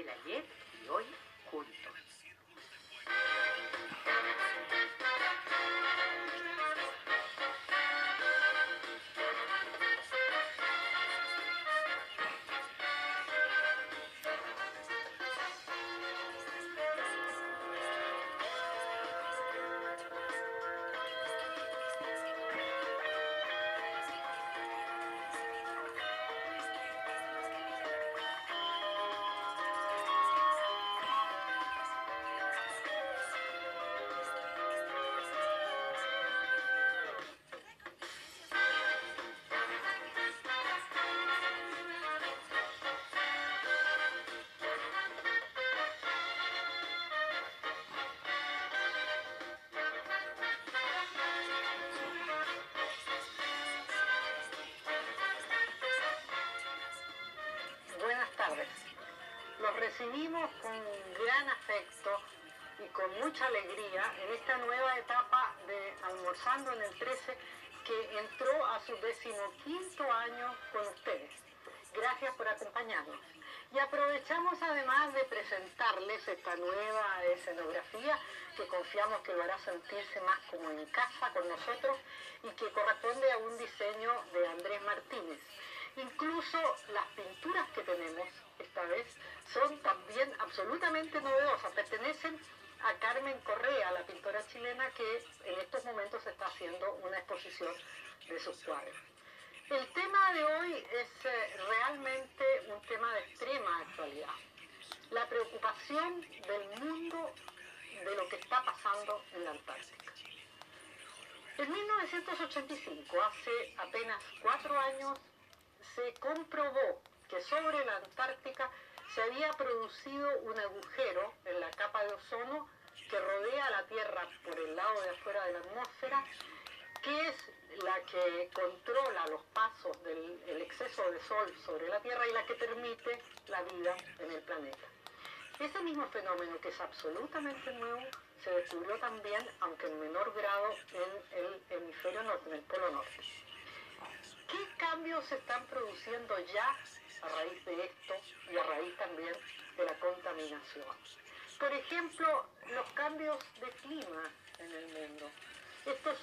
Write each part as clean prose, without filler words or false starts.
el ayer y hoy juntos. Buenas tardes. Los recibimos con gran afecto y con mucha alegría en esta nueva etapa de Almorzando en el 13, que entró a su 15º año con ustedes. Gracias por acompañarnos. Y aprovechamos además de presentarles esta nueva escenografía que confiamos que lo hará sentirse más como en casa con nosotros y que corresponde a un diseño de Andrés Martínez. Incluso las pinturas que tenemos esta vez son también absolutamente novedosas, pertenecen a Carmen Correa, la pintora chilena que en estos momentos está haciendo una exposición de sus cuadros. El tema de hoy es realmente un tema de extrema actualidad. La preocupación del mundo de lo que está pasando en la Antártica. En 1985, hace apenas 4 años, se comprobó que sobre la Antártica se había producido un agujero en la capa de ozono que rodea a la Tierra por el lado de afuera de la atmósfera, que es la que controla los pasos del exceso de sol sobre la Tierra y la que permite la vida en el planeta. Ese mismo fenómeno, que es absolutamente nuevo, se descubrió también, aunque en menor grado, en el hemisferio norte, en el polo norte. ¿Qué cambios se están produciendo ya a raíz de esto y a raíz también de la contaminación? Por ejemplo, los cambios de clima en el mundo, estos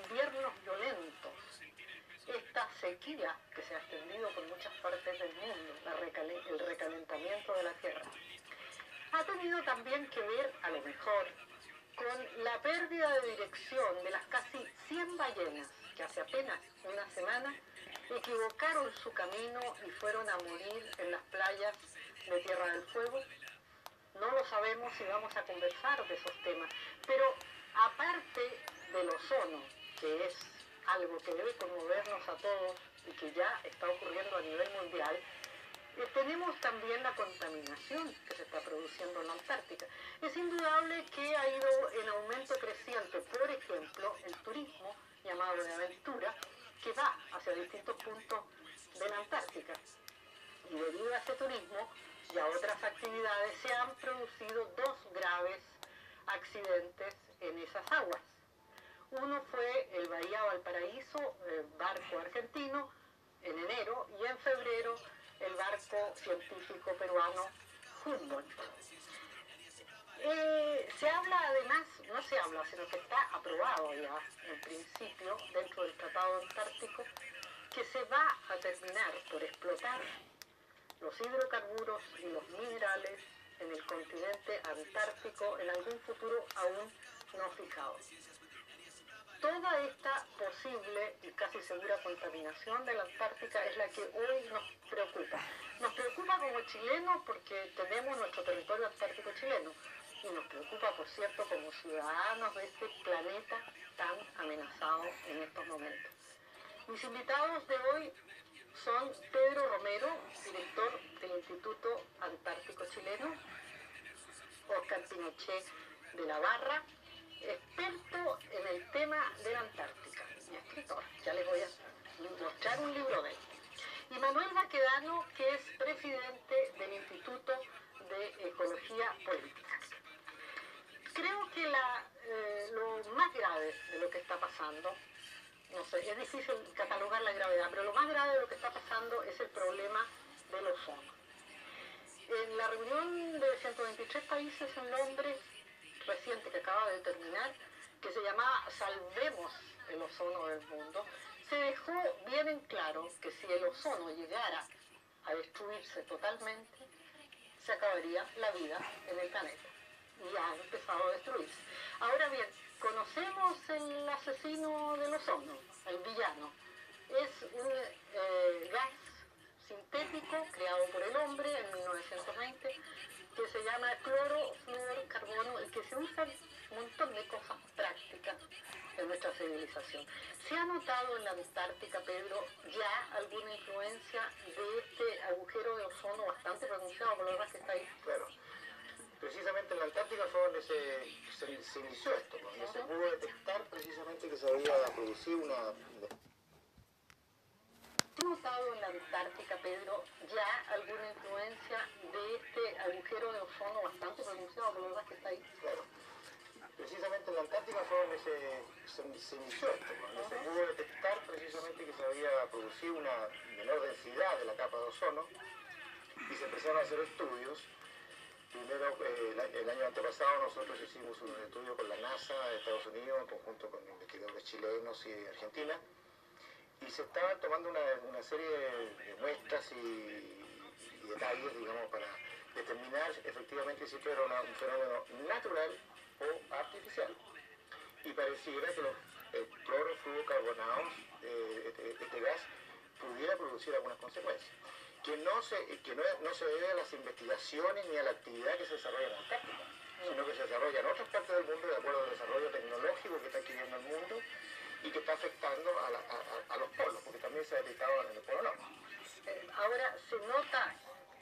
inviernos violentos, esta sequía que se ha extendido por muchas partes del mundo, el recalentamiento de la Tierra, ha tenido también que ver, a lo mejor, con la pérdida de dirección de las casi 100 ballenas que hace apenas una semana equivocaron su camino y fueron a morir en las playas de Tierra del Fuego. No lo sabemos y vamos a conversar de esos temas, pero aparte del ozono, que es algo que debe conmovernos a todos y que ya está ocurriendo a nivel mundial, tenemos también la contaminación que se está produciendo en la Antártica. Es indudable que ha ido en aumento creciente, por ejemplo, el turismo llamado de aventura, que va hacia distintos puntos de la Antártica. Y debido a ese turismo y a otras actividades se han producido 2 graves accidentes en esas aguas. Uno fue el Bahía Valparaíso, el barco argentino, en enero, y en febrero el barco científico peruano Humboldt. Se habla además, no se habla, sino que está aprobado ya en principio dentro del Tratado Antártico, que se va a terminar por explotar los hidrocarburos y los minerales en el continente antártico en algún futuro aún no fijado. Toda esta posible y casi segura contaminación de la Antártica es la que hoy nos preocupa. Nos preocupa como chilenos porque tenemos nuestro territorio antártico chileno y nos preocupa, por cierto, como ciudadanos de este planeta tan amenazado en estos momentos. Mis invitados de hoy son Pedro Romero, director del Instituto Antártico Chileno, Óscar Pinochet de la Barra, experto en el tema de la Antártica y escritor. Ya les voy a mostrar un libro de él. Y Manuel Baquedano, que es presidente del Instituto de Ecología Política. Creo que lo más grave de lo que está pasando, no sé, es difícil catalogar la gravedad, pero lo más grave de lo que está pasando es el problema del ozono. En la reunión de 123 países en Londres, reciente que acaba de terminar, que se llamaba Salvemos el ozono del mundo, se dejó bien en claro que si el ozono llegara a destruirse totalmente, se acabaría la vida en el planeta. Y ha empezado a destruirse. Ahora bien, conocemos el asesino del ozono, el villano. Es un gas sintético creado por el hombre en 1920 que se llama clorofluorcarbono y que se usa en un montón de cosas prácticas en nuestra civilización. ¿Se ha notado en la Antártica, Pedro, ya alguna influencia de este agujero de ozono bastante pronunciado por la verdad que está ahí? Claro. Precisamente en la Antártica fue donde se inició esto, donde se pudo detectar precisamente que se había producido una... ¿Se ha notado en la Antártica, Pedro, ya alguna influencia de este agujero de ozono bastante pronunciado por la verdad que está ahí? Claro. Precisamente en la Antártica fue donde se inició esto, donde se pudo detectar precisamente que se había producido una menor densidad de la capa de ozono y se empezaron a hacer estudios. Primero, el año antepasado nosotros hicimos un estudio con la NASA de Estados Unidos, en conjunto con investigadores chilenos y de Argentina, y se estaban tomando una serie de muestras y detalles, digamos, para determinar efectivamente si esto era un fenómeno natural o artificial. Y pareciera que los clorofluorocarbonados, este gas, pudiera producir algunas consecuencias, que no se debe a las investigaciones ni a la actividad que se desarrolla en la Antártica, sino que se desarrolla en otras partes del mundo de acuerdo al desarrollo tecnológico que está adquiriendo el mundo y que está afectando a los polos, porque también se ha detectado en el polo norte. Ahora, se nota,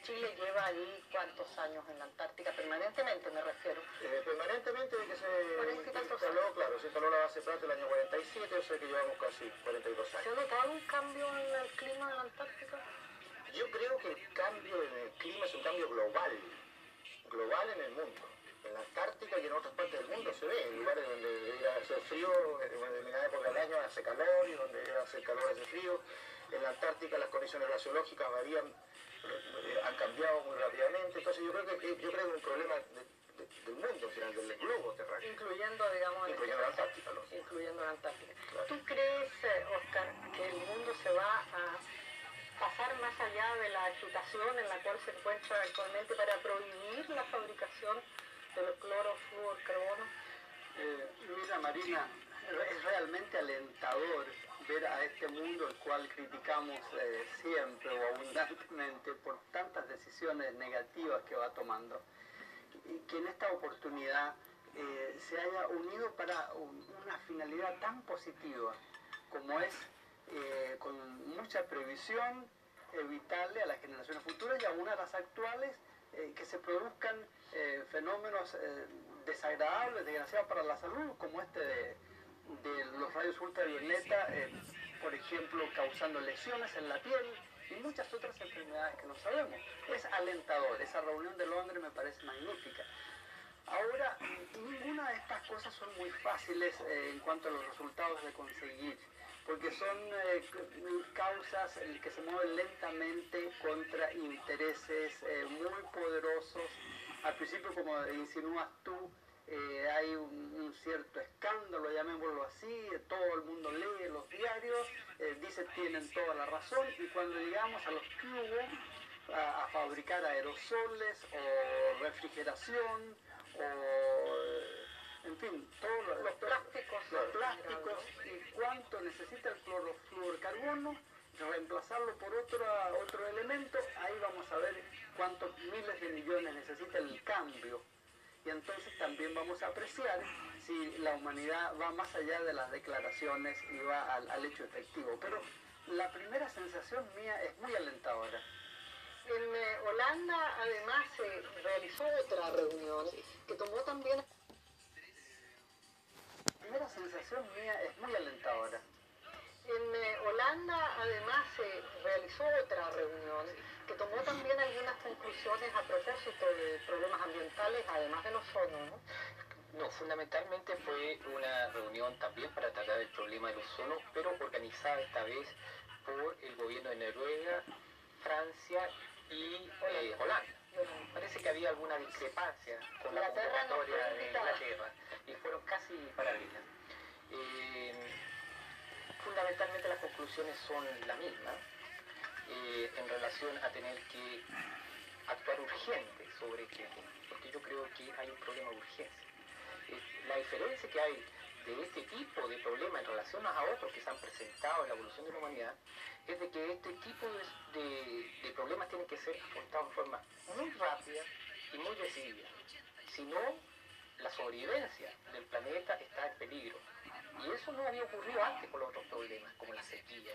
Chile lleva ahí cuántos años en la Antártica, permanentemente me refiero. Permanentemente de que se instaló, claro, se instaló la base Pratt el año 47, o sea que llevamos casi 42 años. ¿Se ha notado un cambio en el clima de la Antártica? Yo creo que el cambio en el clima es un cambio global en el mundo. En la Antártica y en otras partes del mundo se ve, en lugares donde debería hacer frío, en una determinada época del año hace calor y donde debe hacer calor hace frío. En la Antártica las condiciones glaciológicas varían, han cambiado muy rápidamente. Entonces yo creo que es un problema del mundo, en general, del globo terráqueo. Incluyendo, digamos... Incluyendo la Antártica, ¿no? Incluyendo la Antártica. Claro. ¿Tú crees, Oscar, que el mundo se va a pasar más allá de la agitación en la cual se encuentra actualmente para prohibir la fabricación de los clorofluorcarbonos? Mira, Marina, es realmente alentador ver a este mundo el cual criticamos siempre o abundantemente por tantas decisiones negativas que va tomando, y que en esta oportunidad se haya unido para una finalidad tan positiva como es, con mucha previsión, evitarle a las generaciones futuras y aún a las actuales que se produzcan fenómenos desagradables, desgraciados para la salud, como este de los rayos ultravioleta, por ejemplo, causando lesiones en la piel y muchas otras enfermedades que no sabemos. Es alentador, esa reunión de Londres me parece magnífica. Ahora, ninguna de estas cosas son muy fáciles en cuanto a los resultados de conseguir, porque son causas que se mueven lentamente contra intereses muy poderosos. Al principio, como insinúas tú, hay un cierto escándalo, llamémoslo así, todo el mundo lee los diarios, dice tienen toda la razón, y cuando llegamos a los cubos, a fabricar aerosoles o refrigeración, o en fin, todos los plásticos y cuánto necesita el clorofluorcarbono, reemplazarlo por otro elemento, ahí vamos a ver cuántos miles de millones necesita el cambio. Y entonces también vamos a apreciar si la humanidad va más allá de las declaraciones y va al hecho efectivo. Pero la primera sensación mía es muy alentadora. En Holanda, además, se realizó otra reunión que tomó también... La primera sensación mía es muy alentadora. En Holanda, además, se realizó otra reunión que tomó también algunas conclusiones a propósito de problemas ambientales, además del ozono, ¿no? No, fundamentalmente fue una reunión también para tratar el problema del ozono, pero organizada esta vez por el gobierno de Noruega, Francia y Holanda. había alguna discrepancia con la Inglaterra no convocatoria fue de invitada. Inglaterra y fueron casi paralelas. Fundamentalmente las conclusiones son la misma en relación a tener que actuar urgente sobre este tema, porque yo creo que hay un problema de urgencia. La diferencia que hay de este tipo de problemas en relación a otros que se han presentado en la evolución de la humanidad es de que este tipo de problemas tienen que ser afrontados de forma muy rápida y muy decidida. Si no, la sobrevivencia del planeta está en peligro. Y eso no había ocurrido antes con los otros problemas, como la sequía.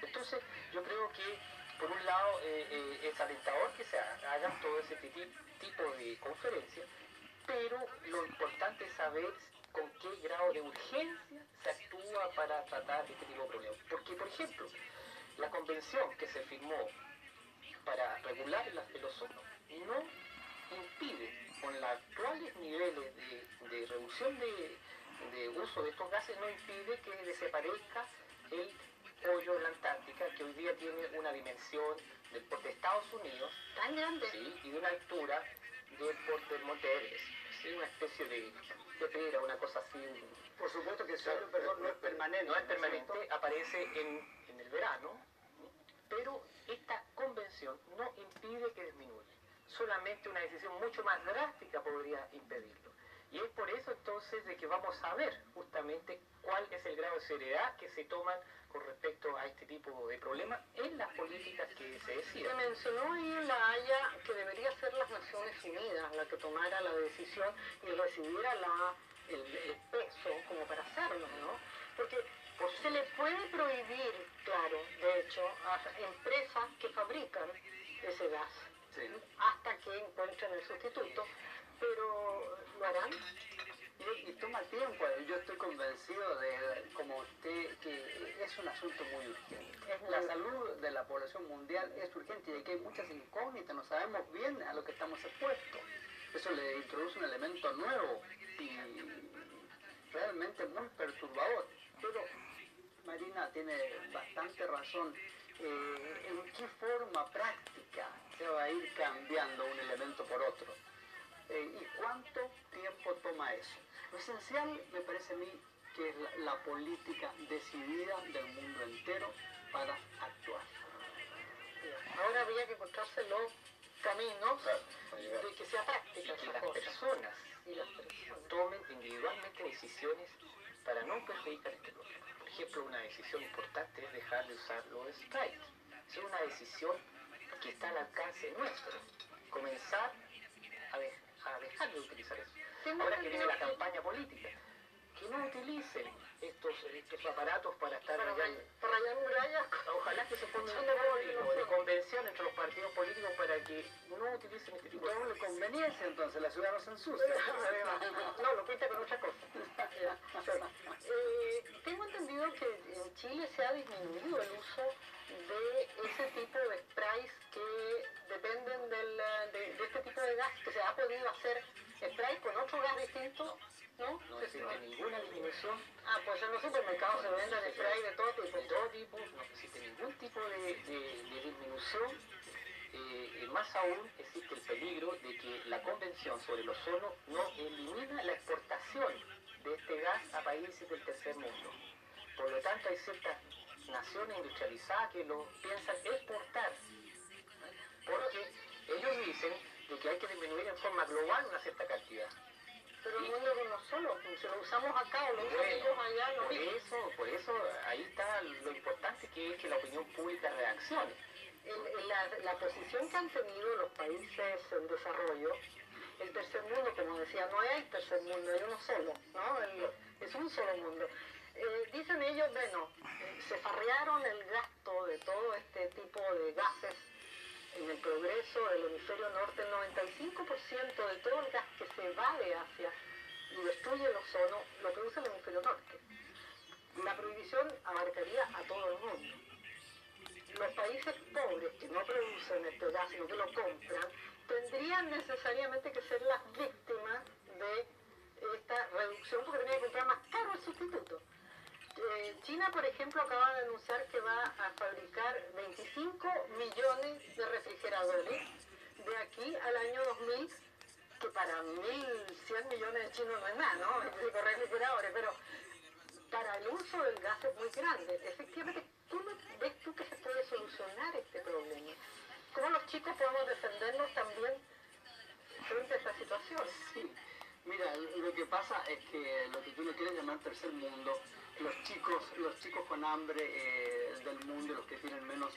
Entonces, yo creo que, por un lado, es alentador que se hagan todo ese tipo de conferencias, pero lo importante es saber con qué grado de urgencia se actúa para tratar este tipo de problemas. Porque, por ejemplo, la convención que se firmó para regular el ozono no impide, con los actuales niveles de reducción de uso de estos gases, no impide que desaparezca el hoyo en la Antártica, que hoy día tiene una dimensión del porte de Estados Unidos, Tan grande. ¿sí? Y de una altura del porte del Monte Everest, ¿sí? Una especie de pera, una cosa así. Por supuesto que ese hoyo, perdón, no es permanente. No es permanente, aparece en el verano, pero esta convención no impide que disminuya. Solamente una decisión mucho más drástica podría impedirlo. Y es por eso entonces de que vamos a ver justamente cuál es el grado de seriedad que se toman con respecto a este tipo de problemas en las políticas que se Se deciden. mencionó ahí en La Haya que debería ser las Naciones Unidas la que tomara la decisión y recibiera el peso como para hacerlo, ¿no? Porque se le puede prohibir, claro, de hecho, a empresas que fabrican ese gas, Sí. hasta que encuentren el sustituto, pero ¿lo harán? Y toma tiempo, yo estoy convencido de, como usted, que es un asunto muy urgente. La salud de la población mundial es urgente y aquí hay muchas incógnitas, no sabemos bien a lo que estamos expuestos. Eso le introduce un elemento nuevo y realmente muy perturbador. Pero Marina tiene bastante razón. ¿En qué forma práctica se va a ir cambiando un elemento por otro? ¿Y cuánto tiempo toma eso? Lo esencial me parece a mí que es la política decidida del mundo entero para actuar. Ahora habría que encontrarse los caminos de que sea Y práctica que esa las cosa. personas Y las personas. tomen individualmente decisiones para no perjudicar este problema. Por ejemplo, una decisión importante es dejar de usar los strikes. Es una decisión que está al alcance nuestro. Comenzar a dejar de utilizar eso. Ahora que viene la campaña política, que no utilicen estos aparatos para estar Para rayando. rayar murallas. Ojalá que se ponga un Son de código gobierno. de convención entre los partidos políticos para que no utilicen este tipo de Doble conveniencia, entonces la ciudad no se ensucia. No, lo pinta con otra cosa. Tengo entendido que en Chile se ha disminuido el uso de ese tipo de sprays que dependen de este tipo de gas, que se ha podido hacer spray con otro gas distinto, ¿no? No existe ninguna disminución. Ah, pues en los supermercados se venden spray de todo tipo. De todo tipo, no existe ningún tipo de disminución. Más aún existe el peligro de que la Convención sobre el Ozono no elimina la exportación de este gas a países del tercer mundo. Por lo tanto, hay ciertas naciones industrializadas que lo piensan exportar, porque ellos dicen de que hay que disminuir en forma global una cierta cantidad. Pero el mundo es uno solo, si lo usamos acá o lo usan ellos allá, lo mismo. Por eso ahí está lo importante que es que la opinión pública reaccione. La posición que han tenido los países en desarrollo, el tercer mundo, como decía, no hay tercer mundo, hay uno solo, ¿no? Es un solo mundo. Dicen ellos, bueno, se farrearon el gasto de todo este tipo de gases en el progreso del hemisferio norte. El 95% de todo el gas que se va de Asia y destruye el ozono lo produce el hemisferio norte. La prohibición abarcaría a todo el mundo. Los países pobres que no producen este gas, sino que lo compran, tendrían necesariamente que ser las víctimas de esta reducción porque tenían que comprar más caro el sustituto. China, por ejemplo, acaba de anunciar que va a fabricar 25 millones de refrigeradores de aquí al año 2000, que para 1.100 millones de chinos no es nada, ¿no? Hay que correr refrigeradores, pero para el uso del gas es muy grande. Efectivamente, ¿cómo ves tú que se puede solucionar este problema? ¿Cómo los chicos podemos defendernos también frente a esta situación? Sí, mira, lo que pasa es que lo que tú le quieres llamar tercer mundo, los chicos con hambre del mundo, los que tienen menos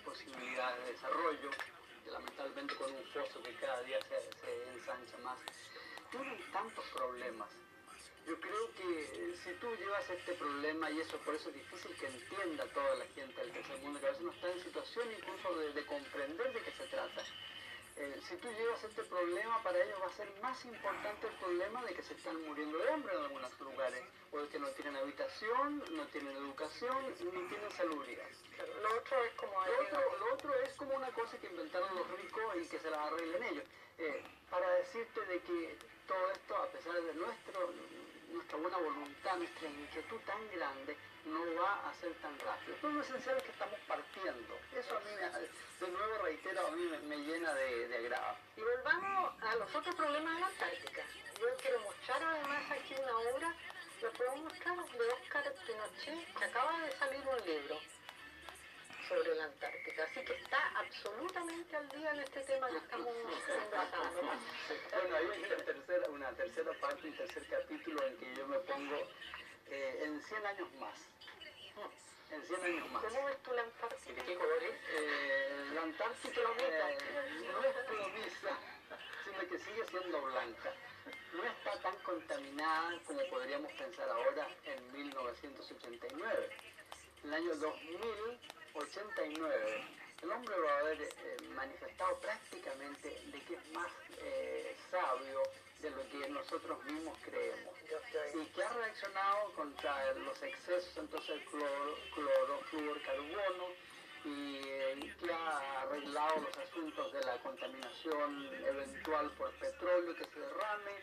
posibilidad de desarrollo, lamentablemente con un foso que cada día se ensancha más, tienen tantos problemas. Yo creo que si tú llevas este problema, y eso por eso es difícil que entienda toda la gente del tercer mundo, que a veces no está en situación incluso de comprender de qué se trata. Si tú llevas este problema, para ellos va a ser más importante el problema de que se están muriendo de hambre en algunos lugares, o de que no tienen habitación, no tienen educación, ni tienen salubridad. Claro, lo otro es como... Lo otro es como una cosa que inventaron los ricos y que se las arreglen ellos. Para decirte de que todo esto, a pesar de nuestra buena voluntad, nuestra inquietud tan grande, no va a ser tan rápido. Pero lo esencial es que estamos partiendo. Eso a mí, de nuevo reitero, a mí me llena de agrado. Y volvamos a los otros problemas de la Antártica. Yo quiero mostrar además aquí una obra, lo puedo mostrar, de Óscar Pinochet, que acaba de salir un libro sobre la Antártica, así que está absolutamente al día en este tema que estamos conversando. Bueno, hay una tercera parte, un tercer capítulo en que yo me pongo en 100 años más. En 100 años más. ¿Cómo ves tú la Antártica? ¿Y de qué color es? La Antártica no es plomiza, sino que sigue siendo blanca. No está tan contaminada como podríamos pensar ahora en 1989. En el año 2089, el hombre va a haber manifestado prácticamente de que es más sabio de lo que nosotros mismos creemos. Y que ha reaccionado contra los excesos, entonces el cloro, flúor, carbono, y que ha arreglado los asuntos de la contaminación eventual por petróleo que se derrame,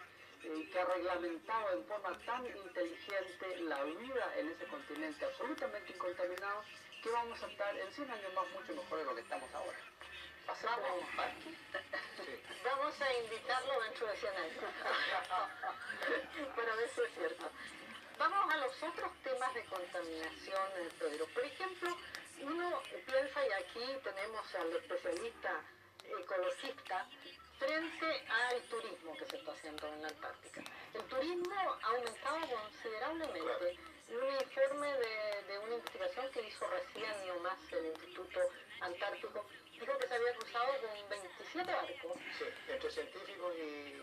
y que ha reglamentado en forma tan inteligente la vida en ese continente absolutamente incontaminado, que vamos a estar en 100 años más mucho mejor de lo que estamos ahora. Pasamos un parque. Vamos a invitarlo dentro de 100 años. Para ver si es cierto. Vamos a los otros temas de contaminación, Pedro. Por ejemplo, uno piensa, y aquí tenemos al especialista ecologista, frente al turismo que se está haciendo en la Antártica. El turismo ha aumentado considerablemente. Un informe de una investigación que hizo recién nomás el Instituto Antártico dijo que se había cruzado con 27 barcos. Sí, entre científicos y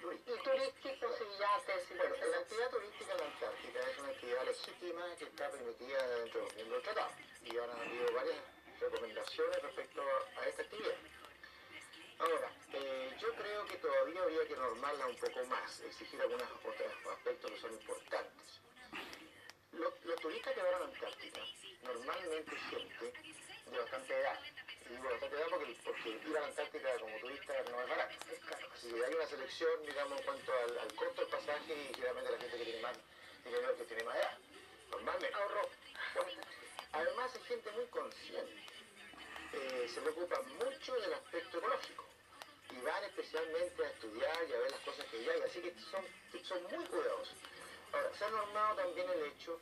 turísticos. Y turísticos y yates. Bueno, la actividad turística en la Antártica es una actividad legítima que está permitida dentro de los miembros del tratado. Y han habido varias recomendaciones respecto a esta actividad. Ahora, yo creo que todavía habría que normarla un poco más, exigir algunos otros aspectos que son importantes. Los turistas que van a la Antártica normalmente es gente de bastante edad. Y digo bastante edad porque ir a la Antártica como turista no es barato. Así que hay una selección, digamos, en cuanto al costo del pasaje y generalmente la gente que tiene más dinero, que tiene más edad. Normalmente. Ahorro. Bueno, además es gente muy consciente. Se preocupa mucho del aspecto ecológico. Y van especialmente a estudiar y a ver las cosas que hay. Así que son muy cuidadosos. Ahora, se ha normado también el hecho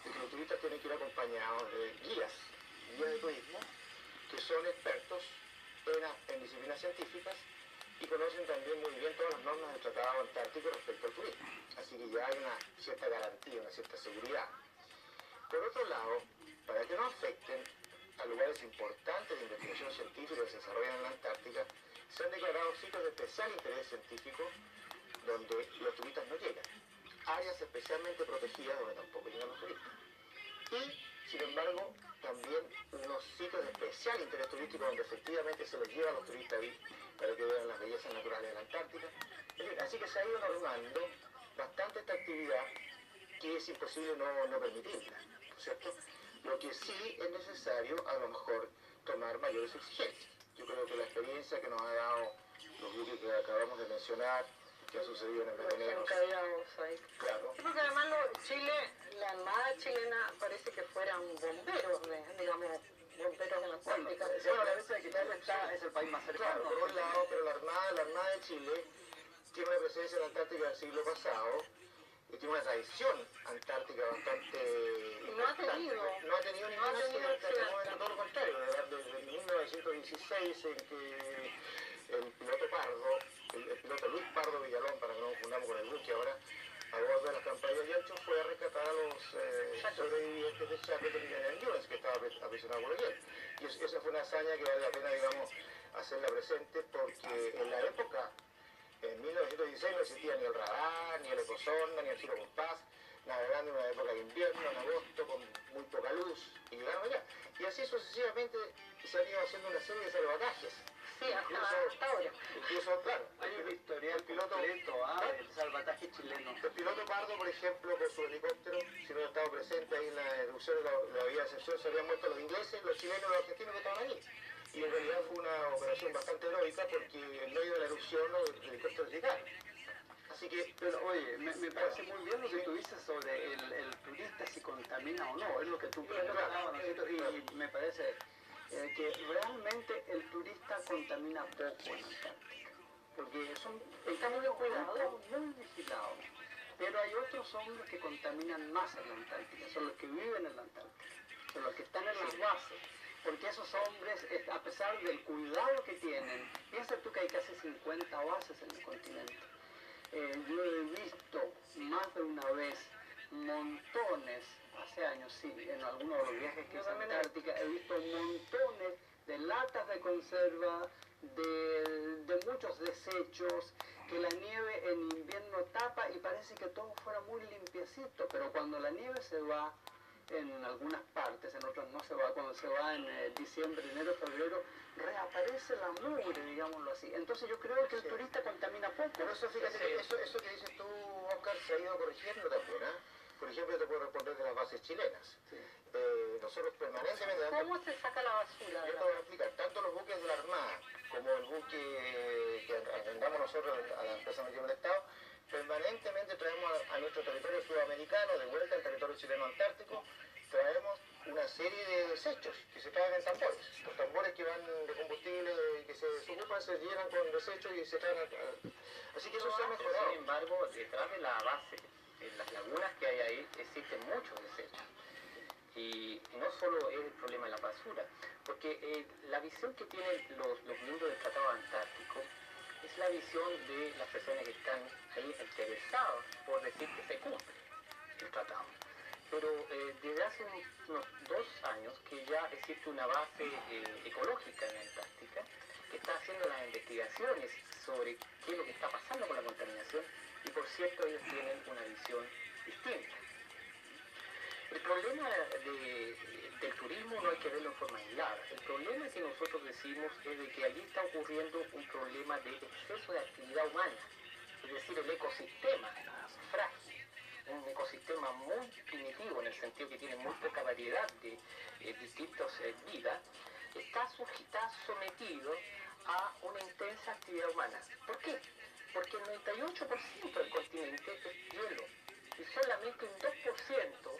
de que los turistas tienen que ir acompañados de guías de turismo, que son expertos en disciplinas científicas y conocen también muy bien todas las normas del Tratado Antártico respecto al turismo. Así que ya hay una cierta garantía, una cierta seguridad. Por otro lado, para que no afecten a lugares importantes de investigación científica que se desarrollan en la Antártica, se han declarado sitios de especial interés científico donde los turistas no llegan. Áreas especialmente protegidas donde tampoco llegan los turistas. Y, sin embargo, también unos sitios de especial interés turístico donde efectivamente se les lleva a los turistas ahí para que vean las bellezas naturales de la Antártica. Así que se ha ido normando bastante esta actividad que es imposible no permitirla, ¿no es cierto? Lo que sí es necesario, a lo mejor, tomar mayores exigencias. Yo creo que la experiencia que nos ha dado los buques que acabamos de mencionar, que ha sucedido en el mes de enero. Claro. Porque además Chile, la Armada chilena parece que fueran bomberos, digamos, bomberos en la Antártica. Bueno, la vez que Chile es el país más Claro, cercano. por un lado, pero la Armada de Chile tiene una presencia en la Antártica del siglo pasado y tiene una tradición antártica bastante... No ha tenido. No ha tenido ningún accidente, hasta todo lo contrario. Desde 1916, en que el piloto Pardo, el piloto Luis Pardo Villalón, para que no nos confundamos con el buque ahora, a bordo de las campañas Yancho, fue a rescatar a los sobrevivientes de Shackleton y de Endurance, que estaba aprisionado por el hielo. Y esa fue una hazaña que vale la pena, digamos, hacerla presente, porque en la época, en 1916, no existía ni el radar, ni el ecosonda, ni el giro compás, navegando en una época de invierno, en agosto, con muy poca luz, y llegaron allá. Y así sucesivamente se han ido haciendo una serie de salvatajes. Sí, hasta ahora. Incluso, claro, Hay un historial el piloto, completo, el salvataje chileno. el piloto Pardo, por ejemplo, con su helicóptero, si no hubiera estado presente ahí en la erupción de la vía de excepción, se habrían muerto los ingleses, los chilenos y los argentinos que estaban allí. Y en realidad fue una operación bastante heroica porque en medio de la erupción los helicópteros llegaron. Así que, Pero oye, me parece muy bien lo que tú dices sobre el turista si contamina o no, es lo que tú preguntabas, ¿no es cierto? Y me parece que realmente el turista contamina poco en la Antártica, porque está muy cuidado, muy vigilado. Pero hay otros hombres que contaminan más en la Antártica, son los que viven en la Antártica, son los que están en las bases. Porque esos hombres, a pesar del cuidado que tienen, piensa tú que hay casi 50 bases en el continente. Yo he visto más de una vez montones, hace años sí, en algunos de los viajes que hice a Antártica, he visto montones de latas de conserva, de muchos desechos, que la nieve en invierno tapa y parece que todo fuera muy limpiecito, pero cuando la nieve se va, en algunas partes, en otras no se va, cuando se va en diciembre, enero, febrero, reaparece la mugre, digámoslo así. Entonces yo creo que el turista contamina poco. pero eso, fíjate, que eso que dices tú, Oscar, se ha ido corrigiendo también, ¿eh? Por ejemplo, te puedo responder de las bases chilenas. Sí. Nosotros permanentemente... ¿Cómo se saca la basura? Yo te voy a explicar, tanto los buques de la Armada como el buque que arrendamos nosotros a la empresa marítima del Estado, permanentemente traemos a nuestro territorio sudamericano, de vuelta al territorio chileno antártico, traemos una serie de desechos que se traen en tambores. Los tambores que van de combustible y que se desocupan se llenan con desechos y se traen así que eso se ha mejorado. Sin embargo, detrás de la base, en las lagunas que hay ahí, existen muchos desechos. Y no solo es el problema de la basura, porque la visión que tienen los miembros del Tratado Antártico es la visión de las personas que están ahí interesadas por decir que se cumple el tratado. Pero desde hace unos 2 años que ya existe una base ecológica en la Antártica que está haciendo las investigaciones sobre qué es lo que está pasando con la contaminación y por cierto ellos tienen una visión distinta. El problema del turismo no hay que verlo en forma aislada. El problema que nosotros decimos es de que allí está ocurriendo un problema de exceso de actividad humana. Es decir, el ecosistema frágil, un ecosistema muy primitivo en el sentido que tiene muy poca variedad de distintas vidas, está sometido a una intensa actividad humana. ¿Por qué? Porque el 98% del continente es hielo y solamente un 2%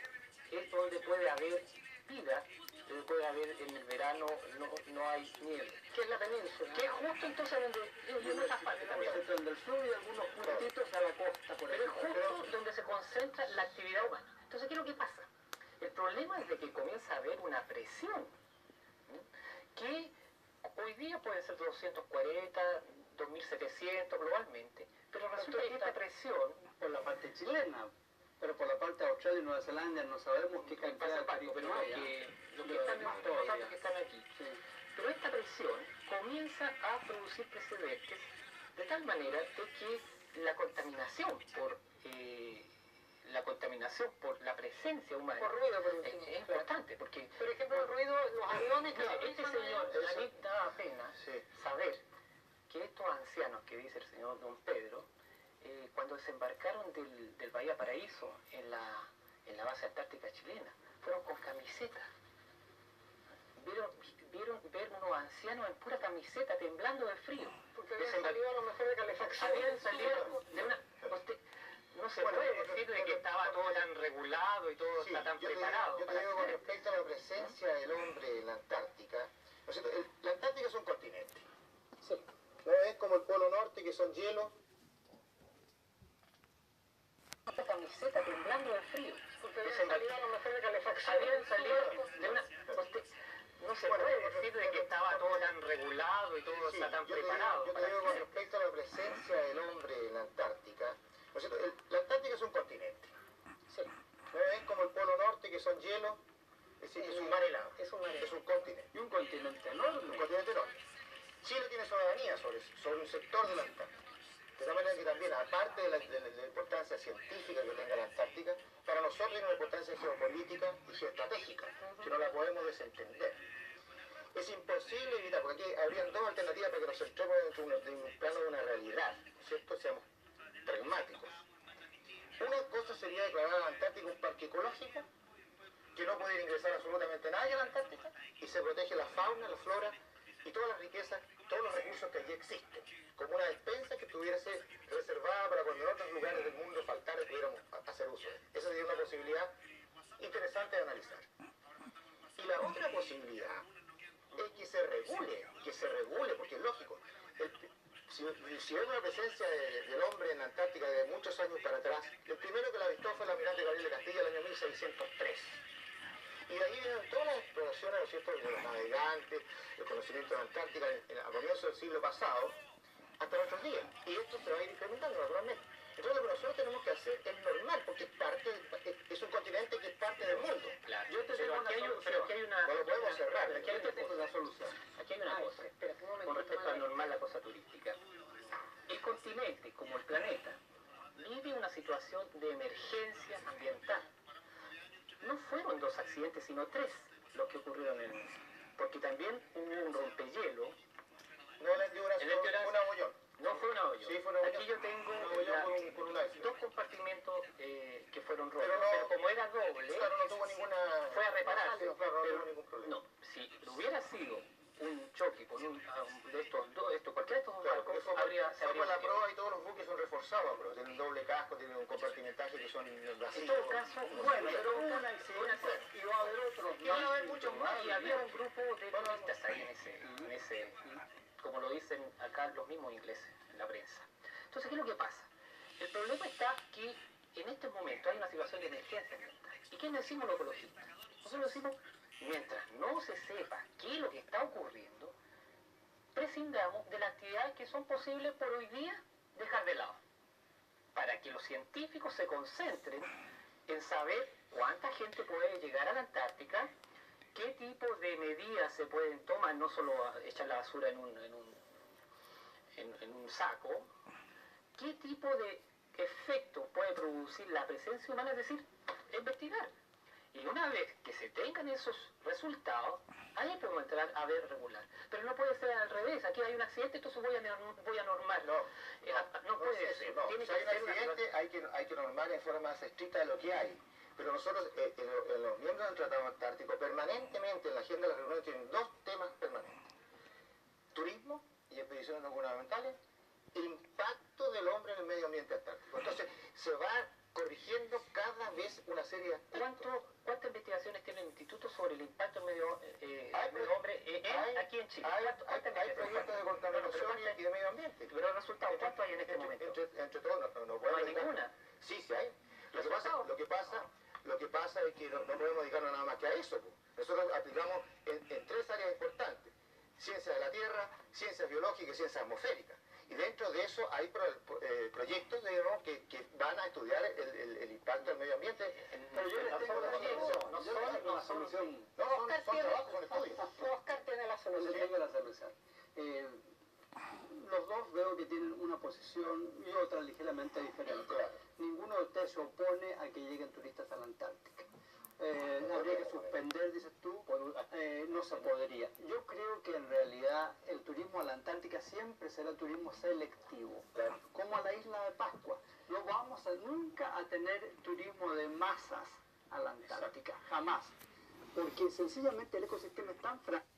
es donde puede haber vida, donde puede haber en el verano no hay nieve. Que es la península. Que es justo entonces donde yo en esa parte también. Entre el sur y algunos puntitos a la costa, por Pero es ejemplo. justo donde se concentra la actividad humana. Entonces, ¿qué es lo que pasa? El problema es de que comienza a haber una presión, que hoy día puede ser 240, 2700 globalmente, pero resulta que esta presión Por la parte chilena, pero por la parte de Australia y Nueva Zelanda no sabemos qué cantidad de pasa pero partículas hay. lo que están los datos que están aquí. Sí. Pero esta presión comienza a producir precedentes de tal manera de que la contaminación por la presencia humana Por ruido, por último. es importante porque Por ejemplo, el ruido, los aviones que este señor, a mí da pena Sí. saber que estos ancianos que dice el señor Don Pedro, cuando desembarcaron del Bahía Paraíso en la base antártica chilena, fueron con camisetas. Vieron ver unos ancianos en pura camiseta temblando de frío. porque habían salido a lo mejor de calefacción. Habían salido de una... no se Bueno, puede decir de que estaba todo tan regulado y todo Sí, está tan yo te preparado. digo para con hacer. respecto a la presencia del hombre en la Antártica, ¿no es cierto? La Antártica es un continente. Sí. No es como el Polo Norte, que son hielos. Esta camiseta temblando de frío. Porque Entonces, habían salido a lo mejor de calefacción. habían salido de una... no se Bueno, puede decir de que estaba todo tan regulado y todo Sí, está tan yo te preparado. digo para con hacer. respecto a la presencia del hombre en la Antártica, ¿no es cierto? La Antártica es un continente. Sí. No es como el Polo Norte, que son hielos, es decir, es un mar helado. Es un mar helado. Es un continente. Y un continente Un enorme. continente enorme. Chile tiene soberanía sobre un sector de la Antártica. De tal manera que también, aparte de la importancia científica que tenga la Antártica, para nosotros tiene una importancia geopolítica y geoestratégica, que no la podemos desentender. Es imposible evitar, porque aquí habrían dos alternativas para que nos centremos dentro de un plano de una realidad, ¿no es cierto? Seamos pragmáticos. Una cosa sería declarar a la Antártica un parque ecológico, que no puede ingresar absolutamente nadie a la Antártica, y se protege la fauna, la flora y todas las riquezas, todos los recursos que allí existen, como una despensa que estuviese reservada para cuando en otros lugares del mundo faltara y pudiéramos hacer uso de él. Esa sería una posibilidad interesante de analizar. Y la otra posibilidad es que se regule, porque es lógico. Si hay una presencia del hombre en la Antártica de muchos años para atrás, el primero que la avistó fue el almirante Gabriel de Castilla el año 1603. Y de ahí vienen todas las exploraciones, ¿no es cierto?, de los navegantes, el conocimiento de la Antártica a comienzos del siglo pasado, hasta nuestros días. Y esto se va a ir incrementando naturalmente. Entonces lo que nosotros tenemos que hacer es normal, porque es un continente que es parte del mundo. Claro. Yo te Pero tengo una aquí hay solución. una... No lo podemos cerrar. Pero aquí hay Yo te tengo la solución. Aquí hay una cosa, Espera, un momento. con respecto a normal la cosa turística. El continente, como el planeta, vive una situación de emergencia ambiental. No fueron 2 accidentes, sino 3 los que ocurrieron en el mundo. Porque también hubo un rompehielo. No la endurance, fue un abollón. No fue una olla. Sí, fue una olla. Aquí yo tengo Un abollón con un iceberg. 2 compartimentos que fueron rotos. Pero Pero, no- como era doble, Claro, no tuvo ninguna... fue a repararse. No, claro, no Pero tuvo ningún problema. no, si hubiera sido un choque con de estos dos, cualquiera de estos dos Claro, barcos, porque se habría la hundido. prueba y todos los buques son reforzados a prueba. Tienen doble casco, tienen un compartimentaje que son vacíos. En todo caso, Bueno, pero hubo un accidente y va a haber otros. y va a haber muchos más. Y había un grupo de turistas ahí en ese, como lo dicen acá los mismos ingleses en la prensa. Entonces, ¿qué es lo que pasa? El problema está que en estos momentos hay una situación de emergencia ambiental. ¿Y qué decimos los ecologistas? Nosotros decimos, mientras no se sepa qué es lo que está ocurriendo, prescindamos de las actividades que son posibles por hoy día dejar de lado, para que los científicos se concentren en saber cuánta gente puede llegar a la Antártica, qué tipo de medidas se pueden tomar, no solo echar la basura en un saco, qué tipo de efecto puede producir la presencia humana, es decir, investigar. Y una vez que se tengan esos resultados, ahí podemos entrar a ver regular. Pero no puede ser al revés. Aquí hay un accidente, entonces voy a normar. No puede es ser. eso, no. Tiene Si hay que un ser una accidente, hay que normar en forma más estricta de lo que hay. Pero nosotros, en los miembros del Tratado Antártico, permanentemente en la agenda de las reuniones tienen 2 temas permanentes. Turismo y expediciones no gubernamentales, impacto del hombre en el medio ambiente antártico. Entonces, se va corrigiendo cada vez una serie de aspectos. ¿Cuántas investigaciones tiene el Instituto sobre el impacto del medio hombre aquí en Chile? Hay proyectos de contaminación y de medio ambiente. Pero el resultado, ¿cuánto hay en este momento? Entre todos, no No podemos hay dedicar- ninguna. Sí, sí hay. Lo que pasa es que no podemos dedicarnos nada más que a eso. Pues. Nosotros aplicamos en 3 áreas importantes. Ciencias de la Tierra, ciencias biológicas y ciencias atmosféricas. Y dentro de eso hay proyectos, digamos, que van a estudiar el impacto del medio ambiente. Pero yo les tengo la solución. No, son trabajos, son estudios. Oscar tiene la Yo solución. les tengo la solución. Los dos veo que tienen una posición y otra ligeramente diferente. Claro. Ninguno de ustedes se opone a que lleguen turistas a la Antártica. Habría que suspender, dices tú, no se podría. Yo creo que en realidad el turismo a la Antártica siempre será turismo selectivo, Claro. como a la isla de Pascua. No vamos nunca a tener turismo de masas a la Antártica, jamás. Porque sencillamente el ecosistema es tan frágil.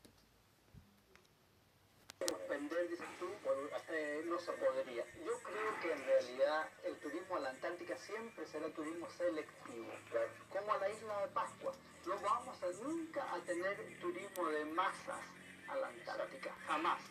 extender, dices tú, no se podría. Yo creo que en realidad el turismo a la Antártica siempre será turismo selectivo, como a la isla de Pascua. No vamos nunca a tener turismo de masas a la Antártica, jamás.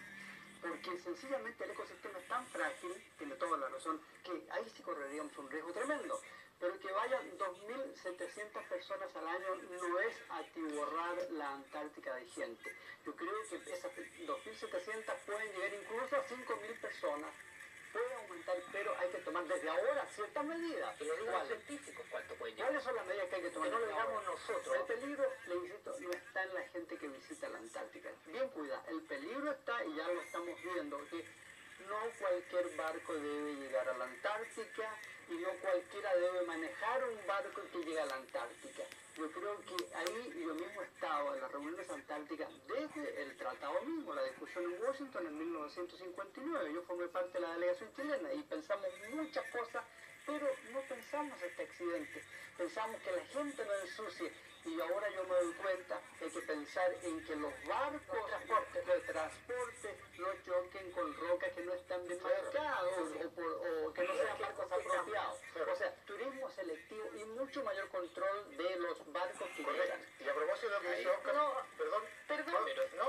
Porque sencillamente el ecosistema es tan frágil, tiene toda la razón, que ahí sí correríamos un riesgo tremendo. Pero que vayan 2.700 personas al año no es atiborrar la Antártica de gente. Yo creo que esas 2.700 pueden llegar incluso a 5.000 personas. Puede aumentar, pero hay que tomar desde ahora ciertas medidas. Que lo digan los científicos, ¿cuánto pueden llegar? ¿Cuáles son las medidas que hay que tomar? Que no lo desde digamos ahora? nosotros. El peligro, le insisto, no está en la gente que visita la Antártica. Bien cuida, el peligro está, y ya lo estamos viendo, que no cualquier barco debe llegar a la Antártica y no cualquiera debe manejar un barco que llegue a la Antártica. Yo creo que ahí yo mismo he estado en las reuniones antárticas desde el tratado mismo, la discusión en Washington en 1959. Yo formé parte de la delegación chilena y pensamos muchas cosas, pero no pensamos este accidente. Pensamos que la gente no ensucie. Y ahora yo me doy cuenta que hay que pensar en que los barcos de transporte no choquen con rocas que no están bien marcadas o que no sean barcos apropiados. O sea, turismo selectivo y mucho mayor control de los barcos que llegan. Y a propósito de lo que dice Oscar, No,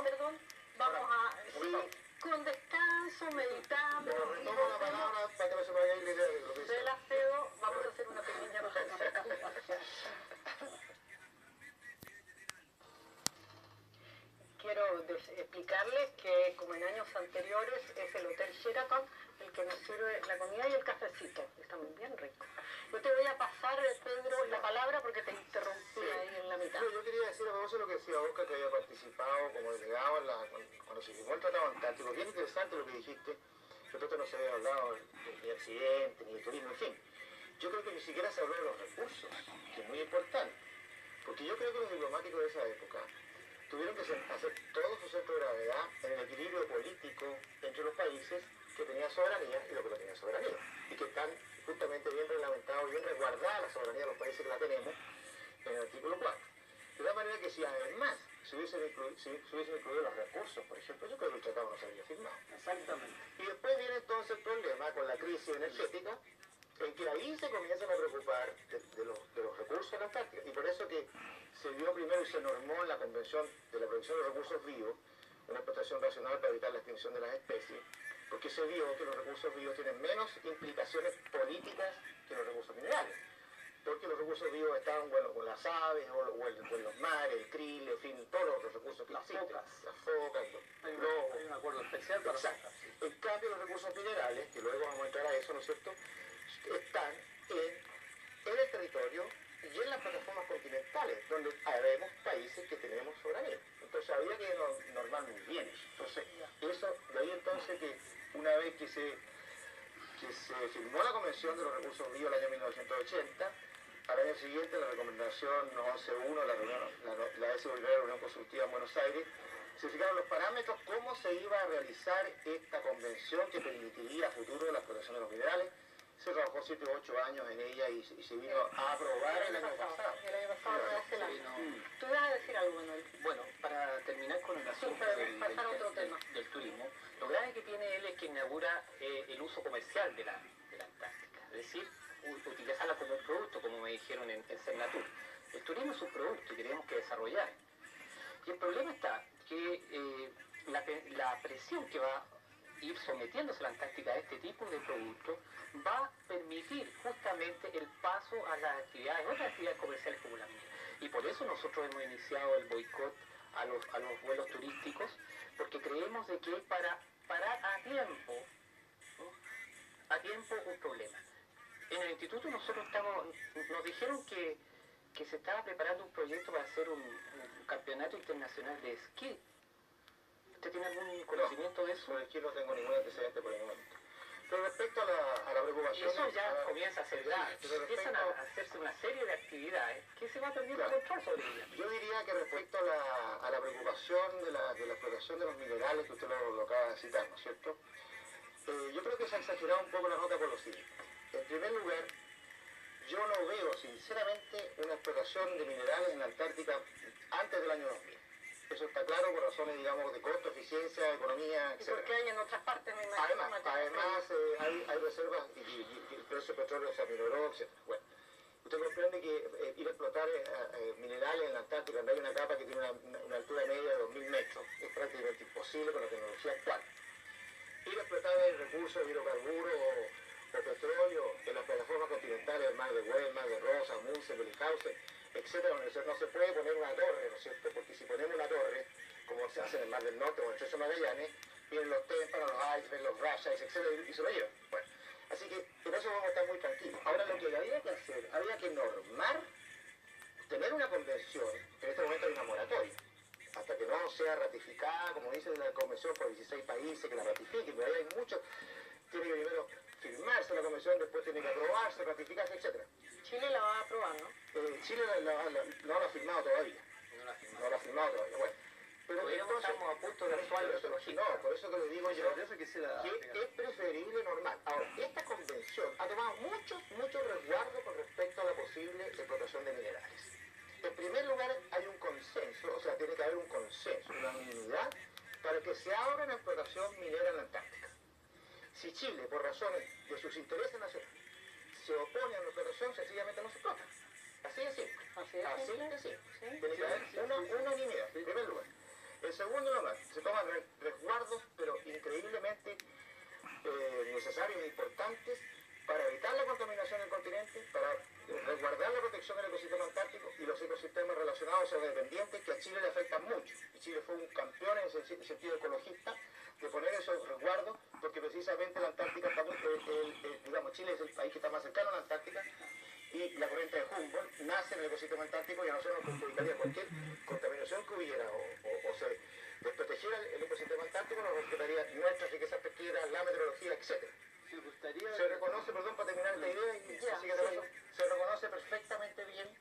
perdón, vamos a... Sí, con descanso, meditamos. pero retomo la palabra para que no se me vaya a ir la idea de lo que dice. Del afeo, vamos a hacer una pequeña pausa. Quiero explicarles que, como en años anteriores, es el Hotel Sheraton el que nos sirve la comida y el cafecito. Están bien ricos. Yo te voy a pasar, Pedro, la palabra porque te interrumpí ahí en la mitad. Yo quería decir a propósito de lo que decía Oscar, que había participado como delegado cuando se firmó el Tratado Antártico. Bien interesante lo que dijiste. Respecto no se había hablado de accidente, ni de turismo, en fin. Yo creo que ni siquiera se habló de los recursos, que es muy importante. Porque yo creo que los diplomáticos de esa época tuvieron que hacer todo su centro de gravedad en el equilibrio político entre los países que tenían soberanía y los que no tenían soberanía. Y que están justamente bien reglamentados, bien resguardada la soberanía de los países que la tenemos en el artículo 4. De tal manera que si además se hubiesen incluido los recursos, por ejemplo, yo creo que el tratado no se habría firmado. Exactamente. Y después viene entonces el problema con la crisis energética, en que ahí se comienzan a preocupar de los recursos de la Antártica. Y por eso que se dio primero y se normó en la Convención de la Protección de los Recursos Vivos, una explotación racional para evitar la extinción de las especies, porque se vio que los recursos vivos tienen menos implicaciones políticas que los recursos minerales. Porque los recursos vivos están, bueno, con las aves, o en los mares, el krill, en fin, todos los recursos que existen. Las focas, Hay un acuerdo especial para exacto. En cambio, los recursos minerales, que luego vamos a entrar a eso, ¿no es cierto?, están en el territorio y en las plataformas continentales, donde habemos países que tenemos soberanía. Entonces había que normar muy bien eso. Entonces, de ahí entonces que una vez que se firmó la Convención de los Recursos Vivos el año 1980, al año siguiente la recomendación 11.1, la décima reunión consultiva en Buenos Aires, se fijaron los parámetros, cómo se iba a realizar esta convención que permitiría a futuro la explotación de los minerales. Se trabajó 7 u 8 años en ella y se vino a aprobar el año pasado. El año pasado, hace la... ¿Tú ibas a decir algo, Manuel? Bueno, para terminar con el asunto pasar a otro tema. del turismo, lo grave que tiene él es que inaugura el uso comercial de la Antártica, es decir, utilizarla como un producto, como me dijeron en Cernatur. El turismo es un producto y tenemos que desarrollar. Y el problema está que la presión que va a ir sometiéndose la Antártica a este tipo de productos va a permitir justamente el paso a las actividades, otras actividades comerciales como la mía. Y por eso nosotros hemos iniciado el boicot a los vuelos turísticos, porque creemos de que es para parar a tiempo, ¿no?, a tiempo un problema. En el instituto nosotros nos dijeron que se estaba preparando un proyecto para hacer un campeonato internacional de esquí. ¿Usted tiene algún conocimiento de eso? Sobre esquí no tengo ningún antecedente por el momento. Pero respecto a la preocupación... Y eso ya comienza a ser grave. Empiezan a hacerse una serie de actividades que se va perdiendo el control sobre ellas. Yo diría que respecto a la preocupación de la explotación de los minerales, que usted lo acaba de citar, ¿no es cierto? Yo creo que se ha exagerado un poco la nota por lo siguiente. En primer lugar, yo no veo sinceramente una explotación de minerales en la Antártica antes del año 2000. Eso está claro por razones, digamos, de costo, eficiencia, economía, ¿Y etc. por qué hay en otras partes? Me imagino. Además hay reservas y el precio del petróleo se aminoró, etc. Bueno, usted comprende que ir a explotar minerales en la Antártica, donde hay una capa que tiene una altura media de 2000 metros, es prácticamente imposible con la tecnología actual. Ir a explotar el recurso de hidrocarburos o petróleo en las plataformas continentales, el mar de Weddell, el mar de Rosa, Amundsen, Bellinghausen, etcétera, donde no se puede poner una torre, ¿no es cierto? Porque si ponemos una torre, como se hace en el Mar del Norte o en el Estrecho de Magallanes, vienen los témpanos, los icebergs, los rayas, etcétera, y se lo llevan. Bueno, así que en eso vamos a estar muy tranquilos. Ahora lo que había que hacer, había que normar, tener una convención, en este momento hay una moratoria, hasta que no sea ratificada, como dice la convención, por 16 países que la ratifiquen, pero ahí hay muchos, tiene que primero firmarse la convención, después tiene que aprobarse, ratificarse, etcétera. Chile la va a aprobar, ¿no? Chile no lo ha firmado todavía. No lo ha firmado todavía. Bueno, pero entonces, estamos a punto de actuar eso. No, por eso que le digo yo Por eso quisiera... que es preferible normal. Ahora, esta convención ha tomado mucho resguardo con respecto a la posible explotación de minerales. En primer lugar, hay un consenso, o sea, tiene que haber un consenso, una unanimidad, para que se abra la explotación minera en la Antártica. Si Chile, por razones de sus intereses nacionales, se opone a la explotación, sencillamente no se explota. Así de simple. Así de simple. Tiene que haber una unanimidad, en primer lugar. En segundo lugar, se toman resguardos, pero increíblemente necesarios e importantes para evitar la contaminación del continente, para resguardar la protección del ecosistema antártico y los ecosistemas relacionados o dependientes que a Chile le afectan mucho. Y Chile fue un campeón en el sentido ecologista de poner esos resguardos, porque precisamente la Antártica está digamos, Chile es el país que está más cercano a la Antártica, y la corriente de Humboldt nace en el ecosistema antártico y a nosotros nos perjudicaría cualquier contaminación que hubiera o se desprotegiera el ecosistema antártico, nos respetaría nuestras riquezas pesqueras, la meteorología, etc. Se reconoce, perdón, para terminar esta idea, y se reconoce perfectamente bien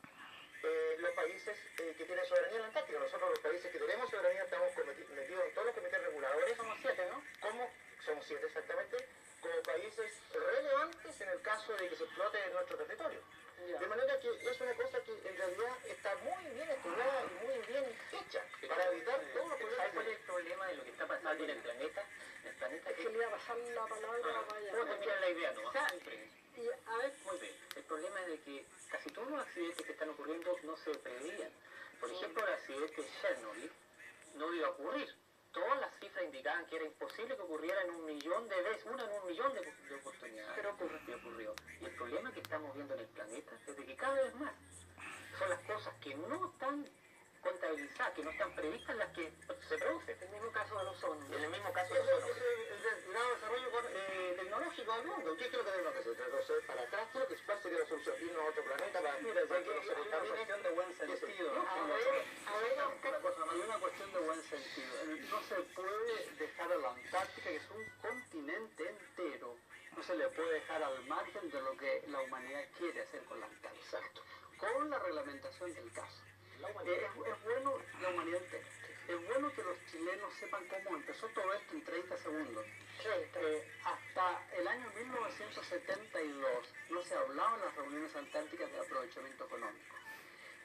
los países que tienen soberanía en la Antártica. Nosotros, los países que tenemos soberanía, estamos metidos en todos los comités reguladores. Somos 7, ¿no? Somos 7 exactamente, como países relevantes en el caso de que se explote en nuestro territorio. De manera que es una cosa que en realidad está muy bien estudiada y muy bien hecha para evitar todos los problemas. ¿Sabes cuál es el problema de lo que está pasando en el planeta? Es que le iba a pasar la palabra a Vaya. ¿Cómo termina la idea? No, Y a ver, muy bien. El problema es de que casi todos los accidentes que están ocurriendo no se preveían. Por ejemplo, el accidente de Chernobyl no iba a ocurrir. Todas las cifras indicaban que era imposible que ocurriera en 1 millón de veces, una en 1 millón de oportunidades. Pero ocurre. Y ocurrió. Y el problema que estamos viendo en el planeta es de que cada vez más son las cosas que no están contabilizadas, que no están previstas las que se producen. el mismo caso del ozono. En el mismo caso de nosotros. El grado de desarrollo tecnológico del mundo. ¿Qué es lo que tenemos que hacer? Retroceder para atrás, creo que cuál sería la solución, irnos a otro planeta para Mira, para que que no se hay una contamine. cuestión de buen sentido. Hay una cuestión de buen sentido. No se puede dejar a la Antártica, que es un continente entero, no se le puede dejar al margen de lo que la humanidad quiere hacer con la Antártica. Exacto. Con la reglamentación del caso. Es bueno la humanidad entera. Es bueno que los chilenos sepan cómo empezó todo esto en 30 segundos. Hasta el año 1972 no se hablaba en las reuniones antárticas de aprovechamiento económico.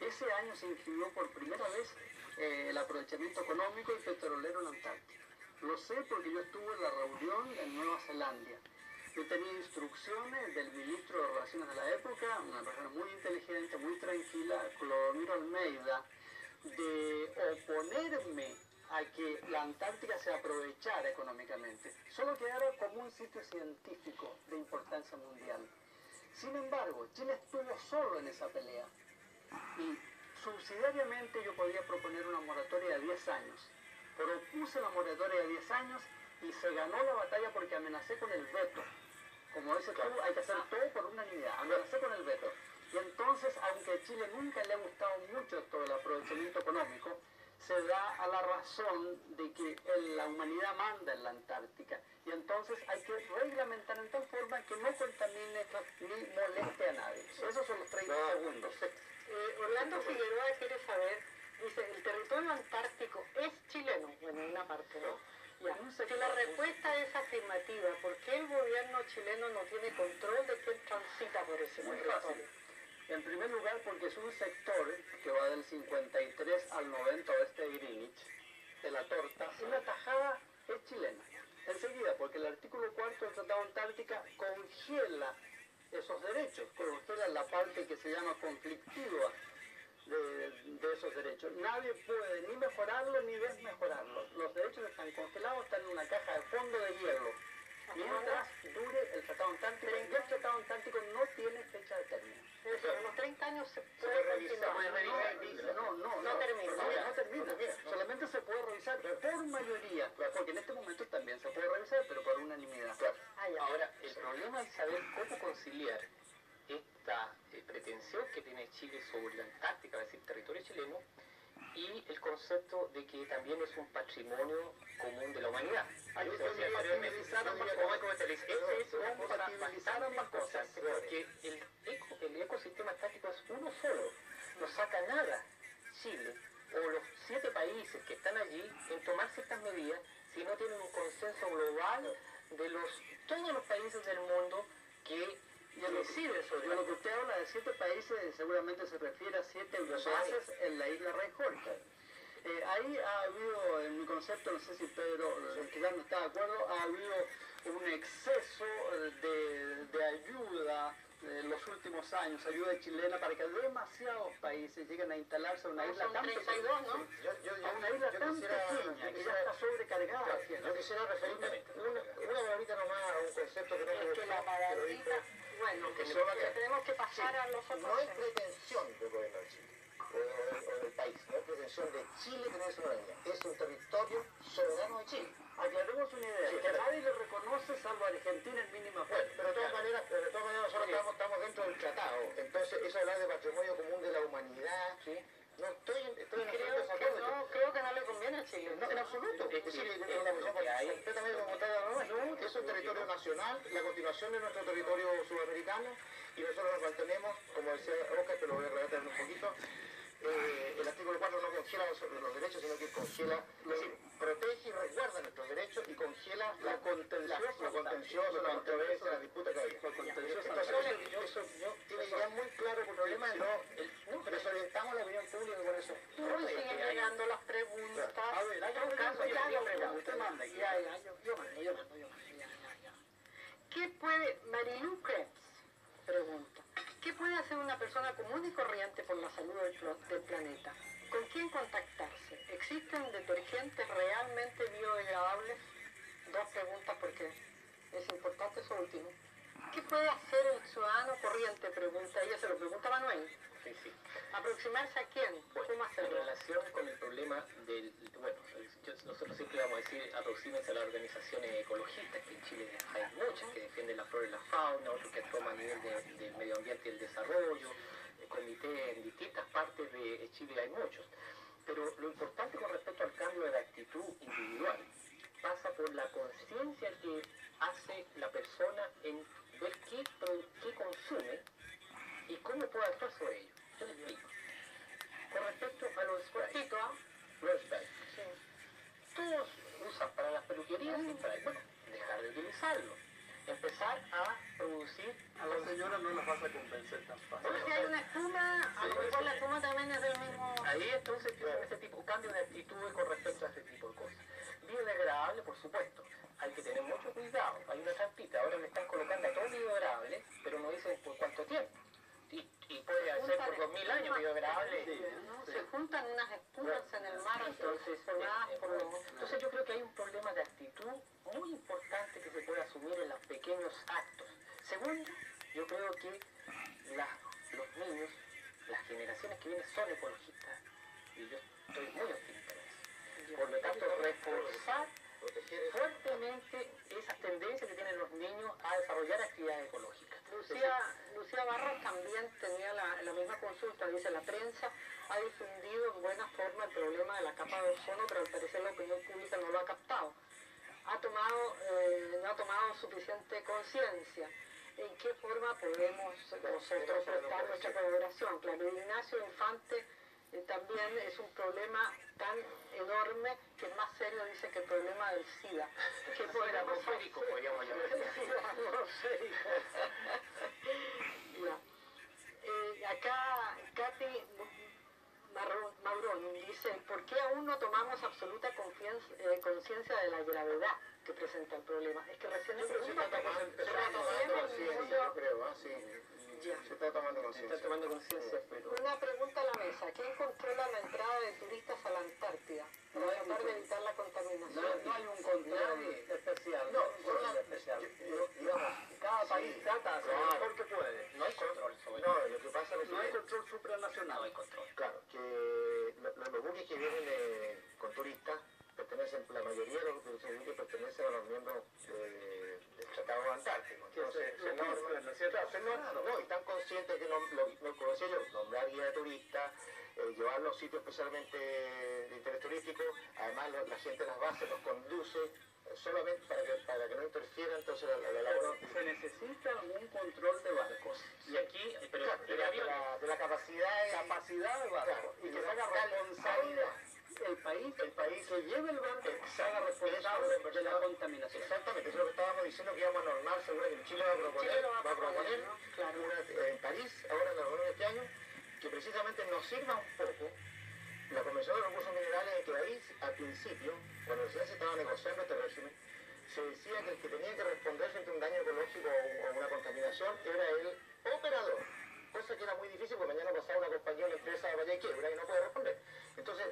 Ese año se inscribió por primera vez el aprovechamiento económico y petrolero en la Antártica. Lo sé porque yo estuve en la reunión en Nueva Zelanda. Yo tenía instrucciones del ministro de Relaciones de la época, una persona muy inteligente, muy tranquila, Clodomiro Almeida, de oponerme a que la Antártica se aprovechara económicamente, solo quedara como un sitio científico de importancia mundial. Sin embargo, Chile estuvo solo en esa pelea y subsidiariamente yo podía proponer una moratoria de 10 años. Propuse la moratoria de 10 años y se ganó la batalla porque amenacé con el veto. Como dices tú, hay que hacer todo por unanimidad. Amenacé con el veto. Y entonces, aunque a Chile nunca le ha gustado mucho esto del aprovechamiento económico, se da a la razón de que la humanidad manda en la Antártica. Y entonces hay que reglamentar en tal forma que no contamine ni moleste a nadie. Esos son los 30 segundos. Orlando Figueroa quiere saber, dice, ¿el territorio antártico es chileno? Bueno, en una parte, ¿no? Ya. Si la respuesta es afirmativa, ¿por qué el gobierno chileno no tiene control de quién transita por ese territorio? En primer lugar, porque es un sector que va del 53 al 90 oeste de Greenwich, de la torta, y la tajada es chilena. Enseguida, porque el artículo 4 del Tratado Antártica congela esos derechos, congela la parte que se llama conflictiva de esos derechos. Nadie puede ni mejorarlo ni desmejorarlo. Los derechos están congelados, están en una caja de fondo de hielo. Mientras dure el Tratado Antártico, y el Tratado Antártico no tiene fecha de término. Eso, en los 30 años se puede puede revisar, continuar. No termina. No termina. Solamente se puede revisar por mayoría, porque en este momento también se puede revisar, pero por unanimidad. Ahora, el problema es saber cómo conciliar esta pretensión que tiene Chile sobre la Antártica, es decir, territorio chileno, y el concepto de que también es un patrimonio común de la humanidad. Algo que se decía anteriormente. Es compatibilizar ambas cosas, porque el ecosistema antártico es uno solo, no saca nada Chile o los 7 países que están allí en tomar ciertas medidas si no tienen un consenso global de todos los países del mundo que deciden sobre lo que usted habla de 7 países, seguramente se refiere a 7 bases en la isla Reijolta. Ahí ha habido, en mi concepto, no sé si Pedro quizás no está de acuerdo, ha habido un exceso de ayuda en los últimos años, ayuda chilena para que demasiados países lleguen a instalarse a una isla tan pequeña, ¿no? a una isla tan pequeña que ya está sobrecargada. Yo quisiera referirme una palabrita nomás a un concepto que no me Es que la palabrita, bueno, que solo acá. tenemos que pasar a los otros. No es pretensión del gobierno de Chile o del país, no es pretensión de Chile tener soberanía, es un territorio soberano de Chile. Aclaremos una idea, que nadie le reconoce salvo a Argentina en mínima parte. Pero de todas maneras nosotros estamos dentro del tratado, entonces eso hablar de patrimonio común de la humanidad, ¿sí? No estoy en Creo que no le conviene a Chile. No, en absoluto. Es decir, es una posición completamente contraria a la norma. Es un territorio nacional, la continuación de nuestro territorio sudamericano, y nosotros nos mantenemos, como decía Oscar, te lo voy a relatar un poquito. El artículo 4 no congela los derechos, sino que congela, es decir, protege y resguarda nuestros derechos y congela la contenciosa, la controversia, la disputa que había. Entonces, eso tiene ya muy claro el problema, no desorientamos la opinión pública con eso. Siguen llegando las preguntas. A ver, hay un caso que yo pregunto, usted manda. Yo mando. ¿Qué puede, Marilu Krebs pregunta, qué puede hacer una persona común y corriente por la salud del planeta? ¿Con quién contactarse? ¿Existen detergentes realmente biodegradables? 2 preguntas porque es importante eso último. ¿Qué puede hacer el ciudadano corriente? Pregunta ella, se lo pregunta a Manuel. Sí. ¿Aproximarse a quién? ¿Cómo En hacerlo? relación con el problema nosotros siempre vamos a decir, aproxímense a las organizaciones ecologistas, que en Chile hay muchas que defienden la flora y la fauna, otros que toman a nivel del medio ambiente y el desarrollo, comités en distintas partes de Chile hay muchos. Pero lo importante con respecto al cambio de la actitud individual pasa por la conciencia que hace la persona en ver qué consume y cómo puede actuar sobre ello. Yo le explico. Con respecto a los sprays, los sprays, todos usan para las peluquerías spray. Bueno, dejar de utilizarlo. Empezar a producir. A la señora no las vas a convencer tan fácil. Porque si hay una espuma, a lo mejor la espuma también es del mismo... Ahí entonces tienen ese tipo, cambio de actitudes con respecto a este tipo de cosas. Biodegradable, por supuesto. Hay que tener mucho cuidado. Hay una trampita. Ahora le están colocando a todo biodegradable, pero no dicen por cuánto tiempo. Y puede ser por 2000 años biodegradable. Se juntan unas espumas en el mar, Entonces yo creo que hay un problema de actitud muy importante que se puede asumir en los pequeños actos. Segundo, yo creo que los niños, las generaciones que vienen son ecologistas. Y yo estoy muy optimista en eso. Por lo tanto, reforzar fuertemente esas tendencias que tienen los niños a desarrollar actividades ecológicas. Lucía Barros también tenía la misma consulta, dice, la prensa ha difundido en buena forma el problema de la capa de ozono, pero al parecer la opinión pública no lo ha captado. No ha tomado suficiente conciencia. ¿En qué forma podemos nosotros prestar nuestra colaboración? Claro, Ignacio Infante también es un problema tan enorme que es más serio, dice, que el problema del SIDA. ¿Qué podríamos hacer? Podríamos llamar. Acá absoluta conciencia de la gravedad que presenta el problema. Es que recién Se está tomando conciencia, yo creo, ¿ah? Sí. Se está tomando conciencia. Está tomando conciencia, pero... Una pregunta a la mesa. ¿Quién controla la entrada de turistas a la Antártida para tratar de evitar la contaminación? No hay un control especial. No, un control especial. digamos, Cada país trata de hacer lo mejor que puede. No hay control sobre no, lo que pasa es que No hay control supranacional. No hay control. claro, que los buques que vienen con turistas pertenecen, la mayoría de los buques pertenecen a los miembros del Tratado Antártico. Entonces, se norman, ¿no es cierto? No, y están conscientes que, como decía yo, nombrar guía de turistas, llevarlos a sitios especialmente de interés turístico, además la gente en las bases los conduce, solamente para que no interfiera entonces la labor. Se necesita un control de barcos. Y aquí, pero Claro, de la capacidad de Capacidad de barcos. Claro, Y que se haga responsable el país que lleve el barco, se haga responsable de la contaminación. Exactamente, eso es lo que estábamos diciendo, que íbamos a normar, seguro que Chile va a proponer en París, ahora en la reunión de este año, que precisamente nos sirva un poco la Convención de Recursos Minerales, en que ahí al principio, cuando recién se estaba negociando este régimen, se decía que el que tenía que responder frente a un daño ecológico o una contaminación era el operador, cosa que era muy difícil porque mañana pasaba una compañía o una empresa vaya y quiebra y no puede responder. Entonces,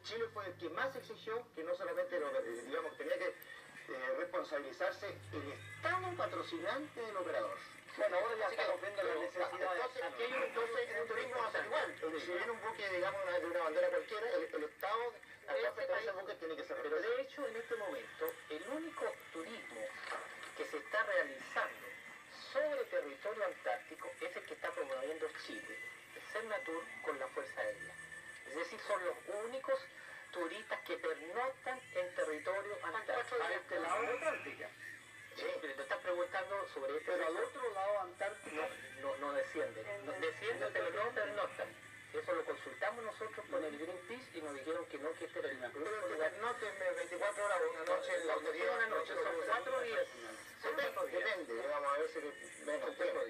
Chile fue el que más exigió que no solamente, digamos, que tenía que responsabilizarse el Estado patrocinante del operador. Bueno, ahora ya estamos viendo la necesidad de... Entonces, en el turismo va a ser igual. Si viene un buque, digamos, de una bandera cualquiera, el Estado, al pertenecer ese buque, tiene que ser Pero de hecho, en este momento, el único turismo que se está realizando sobre territorio antártico es el que está promoviendo Chile, el Cernatur con la Fuerza Aérea. Es decir, son los únicos turistas que pernoctan en territorio antártico. A este lado de Antártica. Sí, pero te estás preguntando sobre esto. Pero al otro lado Antártico No descienden. Descienden, pero no pernoctan. Eso lo consultamos nosotros con el Greenpeace y nos dijeron que no, que este era el incluso lugar. No te 24 horas o una noche en la autoridad. Una noche, son 4 días. Depende, digamos, a veces menos tiempo.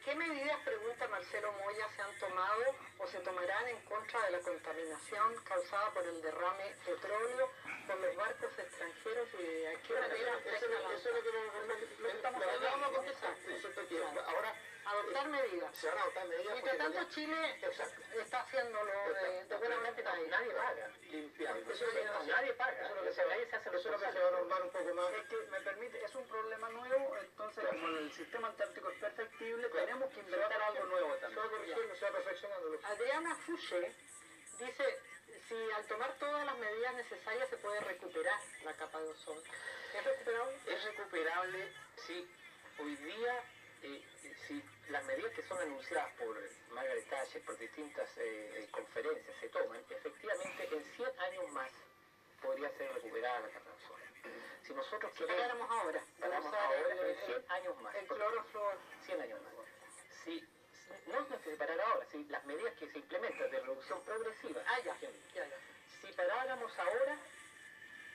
¿Qué medidas, pregunta Marcelo Moya, se han tomado o se tomarán en contra de la contaminación causada por el derrame de petróleo por los barcos extranjeros y de qué manera afecta la... Eso es lo que vamos a contestar. Ahora, adoptar medidas. se van a adoptar medidas. Mientras tanto, Chile está haciéndolo de buena manera. Nadie paga. limpiando. Nadie paga. Eso es lo que se va a normar un poco más. Es que me permite, es un problema nuevo, entonces como el sistema antártico es perfectible, tenemos que inventar algo nuevo también. Se va perfeccionando. Adriana Fouché dice, si al tomar todas las medidas necesarias se puede recuperar la capa de ozono. ¿Es recuperable? Es recuperable si hoy día, si las medidas que son anunciadas por Margaret Thatcher, por distintas conferencias se toman, efectivamente en 100 años más podría ser recuperada la capa de ozono. Si nosotros paráramos ahora, en 100 años más. El clorofluor. 100 años más. Si no es necesario parar ahora, si las medidas que se implementan de reducción progresiva, si paráramos ahora,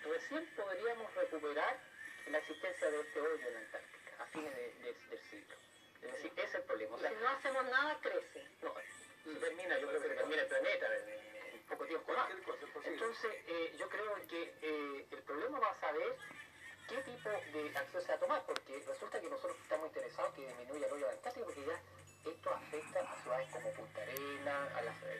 recién podríamos recuperar la existencia de este hoyo en la Antártica a fines del siglo. Es decir, ese es el problema. O sea, si no hacemos nada, crece. No, se termina, yo creo que se termina el planeta en poco tiempo más. Entonces, yo creo que el problema va a saber qué tipo de acción se va a tomar, porque resulta que nosotros estamos interesados que disminuya el hoyo de la Antártica, porque ya esto afecta a ciudades como Punta Arenas,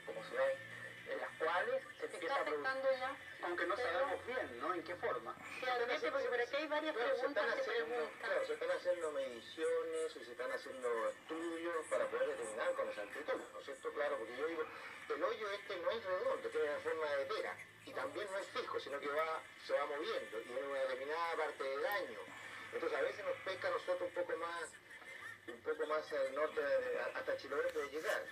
como ciudades en las cuales se empieza a producir. Ya, aunque no sabemos bien, ¿no? ¿En qué forma? Claramente, porque por aquí hay varias preguntas que preguntan. Claro, se están haciendo mediciones y se están haciendo estudios para poder determinar con exactitud, ¿no es cierto? Claro, porque yo digo, el hoyo este no es redondo, tiene una forma de pera, y también no es fijo, sino que se va moviendo, y en una determinada parte del año. Entonces a veces nos pesca a nosotros un poco más al norte, hasta Chiloé puede llegar.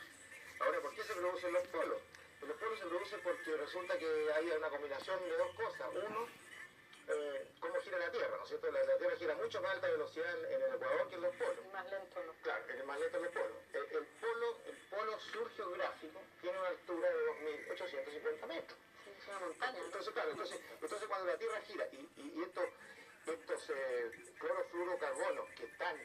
Ahora, ¿por qué se producen los polos? Los polos se producen porque resulta que hay una combinación de dos cosas. Uno, cómo gira la Tierra, ¿no es cierto? La Tierra gira mucho más alta velocidad en el Ecuador que en los polos. Más lento, ¿no? Claro, es más lento en los polos. El polo sur geográfico tiene una altura de 2.850 metros. Sí, es una montaña. Entonces, claro, entonces cuando la Tierra gira y estos clorofluorocarbonos que están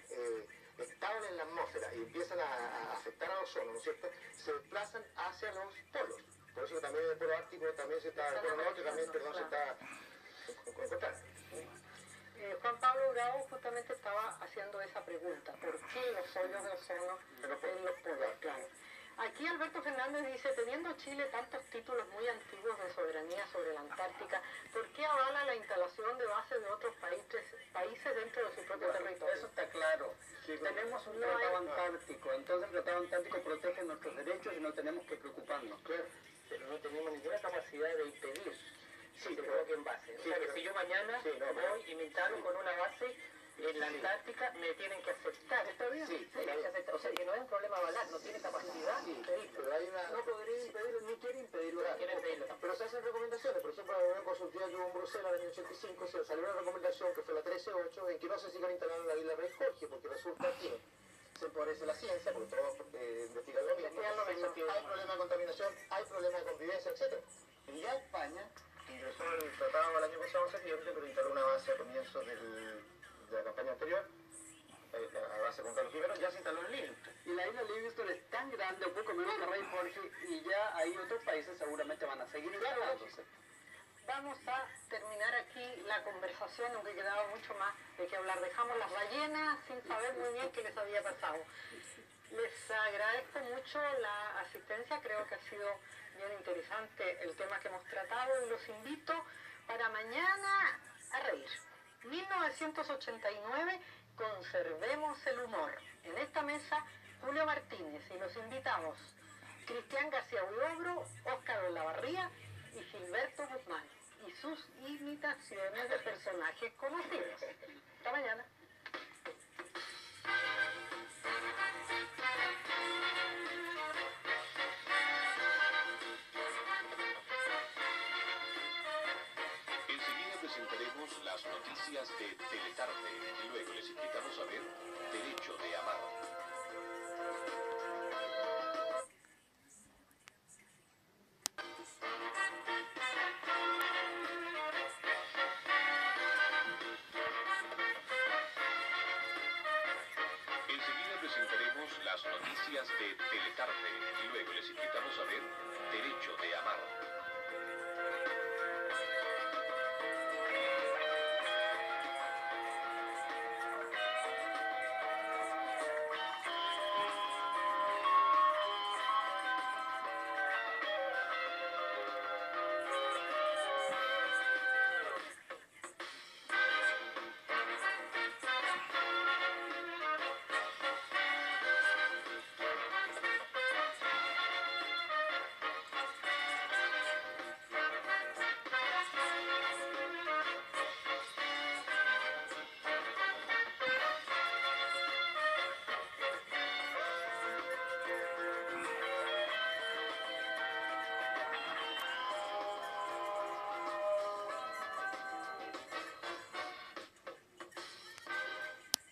estables en la atmósfera y empiezan a afectar al ozono, ¿no es cierto?, se desplazan hacia los polos. Por parece que también en el polo ártico también se está, el polo norte también, perdón, se está encontrando. Juan Pablo Bravo justamente estaba haciendo esa pregunta, ¿por qué los hoyos de ozono en los polos? Claro. Aquí Alberto Fernández dice, teniendo Chile tantos títulos muy antiguos de soberanía sobre la Antártica, ¿por qué avala la instalación de bases de otros países dentro de su propio territorio? Eso está claro. Tenemos un tratado antártico, entonces el tratado antártico protege nuestros derechos y no tenemos que preocuparnos. Claro, pero no tenemos ninguna capacidad de impedir que se coloquen bases. O sea, que si yo mañana voy y me instalo con una base en la Antártica, me tienen que aceptar. ¿Está bien? Sí, tienen que aceptar. O sea, que no es un problema banal, no tiene capacidad de impedirlo. Pero hay una... No podría impedirlo, ni quiere impedirlo. Claro, Quiere impedirlo. pero se hacen recomendaciones. Por ejemplo, en la reunión consultiva que hubo en Bruselas en el año 85 se salió una recomendación que fue la 13.8 en que no se sigan instalando en la isla Rey Jorge, porque resulta que se empobrece la ciencia, porque todos investigan lo mismo. Hay problemas de contaminación, hay problemas de convivencia, etc. Y ya España ingresó el tratado el año pasado en septiembre, pero instaló una base a comienzos de la campaña anterior, a base con Carlos I, ya se instaló en Livingston. Y la isla Livingston es tan grande, un poco menos que Rey Jorge, y ya hay otros países seguramente van a seguir instalándose. Vamos a terminar aquí la conversación, aunque quedaba mucho más de qué hablar. Dejamos las ballenas sin saber muy bien qué les había pasado. Les agradezco mucho la asistencia, creo que ha sido bien interesante el tema que hemos tratado y los invito para mañana a reír. 1989, conservemos el humor. En esta mesa, Julio Martínez y los invitados Cristian García Huidobro, Óscar Olavarría y Gilberto Guzmán y sus imitaciones de personajes conocidos. Hasta mañana. Enseguida presentaremos las noticias de Teletarde y luego les invitamos a ver Derecho de Amar. Enseguida presentaremos las noticias de Teletarde y luego les invitamos a ver Derecho de Amar.